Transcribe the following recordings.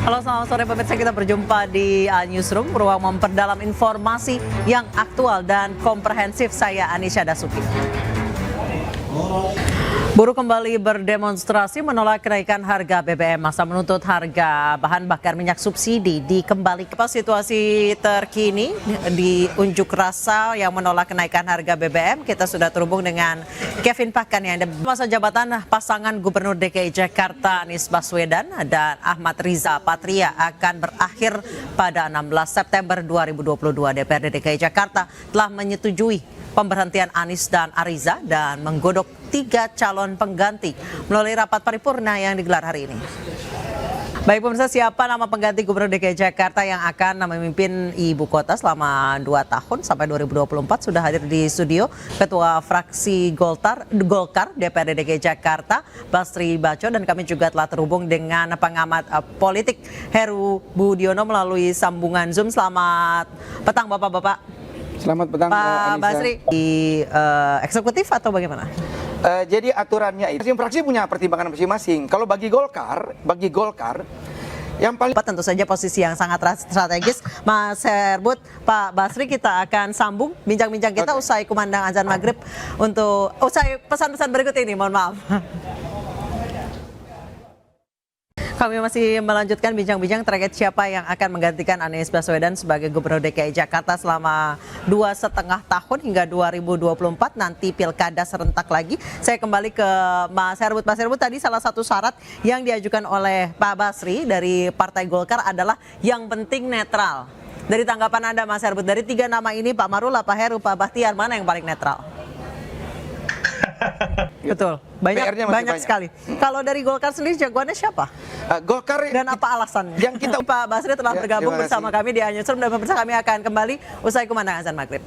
Halo, selamat sore pemirsa, kita berjumpa di Newsroom, ruang memperdalam informasi yang aktual dan komprehensif. Saya Anisha Dasuki. Buruh kembali berdemonstrasi menolak kenaikan harga BBM. Masa menuntut harga bahan bakar minyak subsidi dikembalikan. Situasi terkini di unjuk rasa yang menolak kenaikan harga BBM. Kita sudah terhubung dengan Kevin Pakan yang ada masa jabatan pasangan Gubernur DKI Jakarta Anies Baswedan dan Ahmad Riza Patria akan berakhir pada 16 September 2022. DPRD DKI Jakarta telah menyetujui pemberhentian Anies dan Ariza dan menggodok 3 calon pengganti melalui rapat paripurna yang digelar hari ini. Baik pemirsa, siapa nama pengganti Gubernur DKI Jakarta yang akan memimpin ibu kota selama 2 tahun sampai 2024 sudah hadir di studio Ketua Fraksi Golkar DPRD DKI Jakarta Basri Baco, dan kami juga telah terhubung dengan pengamat politik Heru Budiono melalui sambungan Zoom. Selamat petang Bapak-bapak. Selamat petang Pak Basri, di eksekutif atau bagaimana? Jadi aturannya itu, masing fraksi punya pertimbangan masing-masing. Kalau bagi Golkar yang paling tentu saja posisi yang sangat strategis. Mas Herbut, Pak Basri, kita akan sambung bincang-bincang kita usai kumandang azan maghrib untuk usai pesan-pesan berikut ini. Mohon maaf. Kami masih melanjutkan bincang-bincang terkait siapa yang akan menggantikan Anies Baswedan sebagai Gubernur DKI Jakarta selama 2,5 tahun hingga 2024 nanti pilkada serentak lagi. Saya kembali ke Mas Herbut. Mas Herbut, tadi salah satu syarat yang diajukan oleh Pak Basri dari Partai Golkar adalah yang penting netral. Dari tanggapan Anda Mas Herbut, dari 3 nama ini Pak Marula, Pak Heru, Pak Bahtiar, mana yang paling netral? Betul, banyak sekali. Kalau dari Golkar sendiri jagoannya siapa? Golkar dan apa alasannya? Yang kita Pak Basri telah bergabung bersama kami di Newsroom, dan pemirsa kami akan kembali usai kumandang azan maghrib.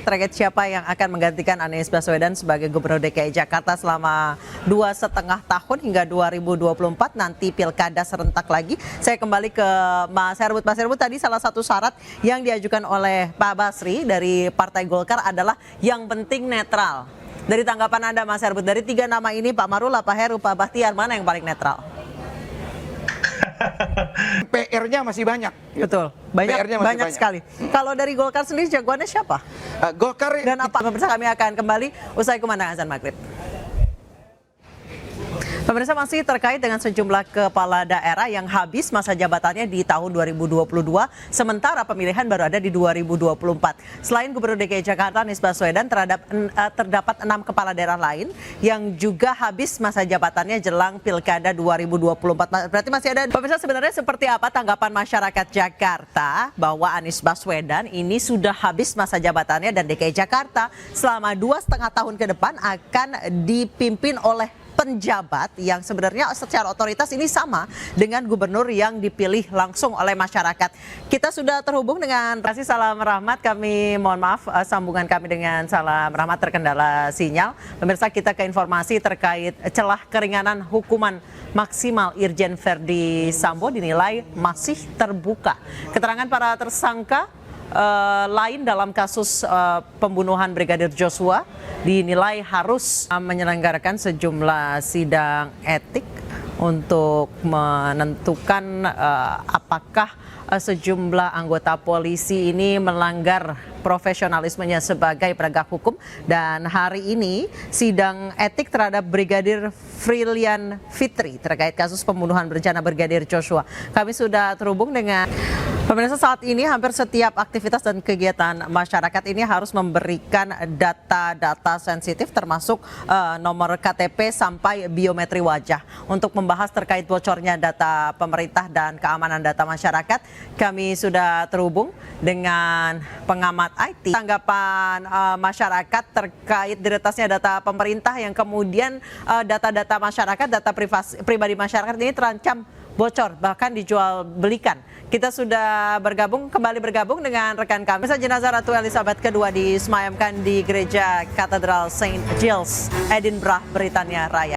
Terkait siapa yang akan menggantikan Anies Baswedan sebagai Gubernur DKI Jakarta selama 2,5 tahun hingga 2024 nanti pilkada serentak lagi. Saya kembali ke Mas Herbut. Mas Herbut, tadi salah satu syarat yang diajukan oleh Pak Basri dari Partai Golkar adalah yang penting netral. Dari tanggapan Anda Mas Herbut, dari 3 nama ini Pak Marula, Pak Heru, Pak Bahtiar, mana yang paling netral? PR-nya masih banyak. Betul, banyak sekali. Kalau dari Golkar sendiri jagoannya siapa? Golkar dan apa? Pemirsa kami akan kembali usai kumandang azan maghrib. Pemirsa, masih terkait dengan sejumlah kepala daerah yang habis masa jabatannya di tahun 2022, sementara pemilihan baru ada di 2024. Selain Gubernur DKI Jakarta Anies Baswedan, terdapat 6 kepala daerah lain yang juga habis masa jabatannya jelang pilkada 2024. Berarti masih ada. Pemirsa, sebenarnya seperti apa tanggapan masyarakat Jakarta bahwa Anies Baswedan ini sudah habis masa jabatannya dan DKI Jakarta selama 2,5 tahun ke depan akan dipimpin oleh penjabat yang sebenarnya secara otoritas ini sama dengan gubernur yang dipilih langsung oleh masyarakat. Kita sudah terhubung dengan kasih Salam Rahmat. Kami mohon maaf sambungan kami dengan Salam Rahmat terkendala sinyal. Pemirsa, kita ke informasi terkait celah keringanan hukuman maksimal Irjen Verdi Sambo dinilai masih terbuka. Keterangan para tersangka lain dalam kasus pembunuhan Brigadir Joshua dinilai harus menyelenggarakan sejumlah sidang etik untuk menentukan apakah sejumlah anggota polisi ini melanggar profesionalismenya sebagai penegak hukum. Dan hari ini sidang etik terhadap Brigadir Frilian Fitri terkait kasus pembunuhan berencana Brigadir Joshua. Kami sudah terhubung dengan pemirsa. Saat ini hampir setiap aktivitas dan kegiatan masyarakat ini harus memberikan data-data sensitif termasuk nomor KTP sampai biometri wajah. Untuk membahas terkait bocornya data pemerintah dan keamanan data masyarakat, kami sudah terhubung dengan pengamat IT. Tanggapan masyarakat terkait diretasnya data pemerintah yang kemudian data-data masyarakat, data pribadi masyarakat ini terancam bocor, bahkan dijual belikan. Kita sudah kembali bergabung dengan rekan kami. Jenazah Ratu Elizabeth II disemayamkan di Gereja Katedral St. Giles, Edinburgh, Britania Raya.